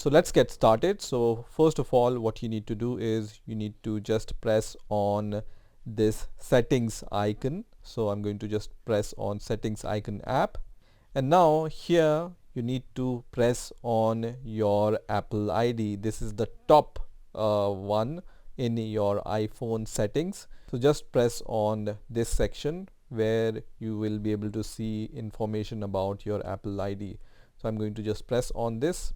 So let's get started. So first of all, what you need to do is you need to just press on this settings icon. So I'm going to just press on settings icon app, and now here you need to press on your Apple ID. This is the top one in your iPhone settings. So just press on this section where you will be able to see information about your Apple ID. So I'm going to just press on this,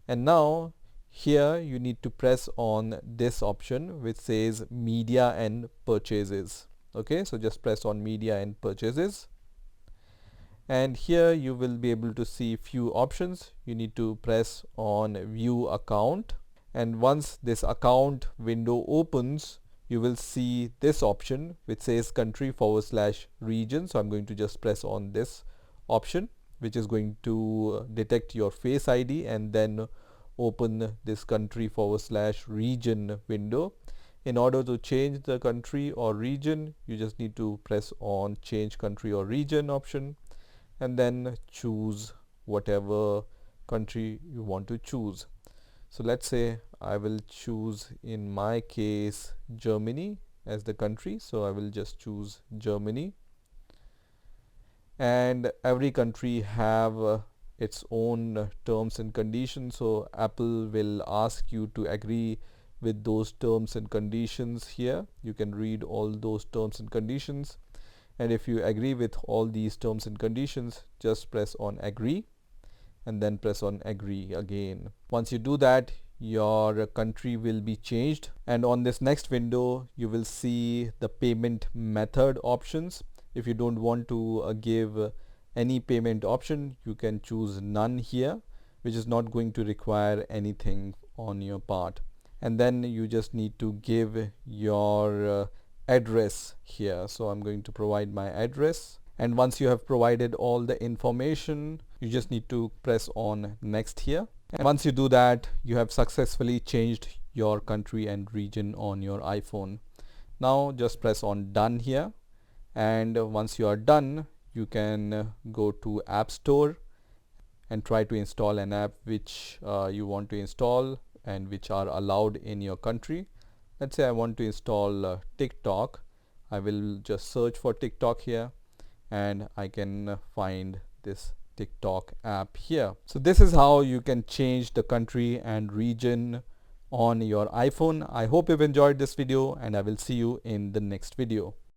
and now here you need to press on this option which says media and purchases. Okay, so just press on media and purchases, and here you will be able to see few options. You need to press on view account, and once this account window opens, you will see this option which says country/region. So I'm going to just press on this option, which is going to detect your Face ID and then open this country/region window. In order to change the country or region, you just need to press on change country or region option and then choose whatever country you want to choose. So let's say I will choose, in my case, Germany as the country. So I will just choose Germany. And every country have its own terms and conditions, so Apple will ask you to agree with those terms and conditions. Here you can read all those terms and conditions, and if you agree with all these terms and conditions, just press on agree and then press on agree again. Once you do that, your country will be changed, and on this next window you will see the payment method options. If you don't want to give any payment option, you can choose none here, which is not going to require anything on your part. And then you just need to give your address here. So I'm going to provide my address, and once you have provided all the information, you just need to press on next here. And once you do that, you have successfully changed your country and region on your iPhone. Now just press on done here, and once you are done, you can go to App Store and try to install an app which you want to install and which are allowed in your country. Let's say I want to install TikTok. I will just search for TikTok here, and I can find this TikTok app here. So this is how you can change the country and region on your iPhone. I hope you've enjoyed this video, and I will see you in the next video.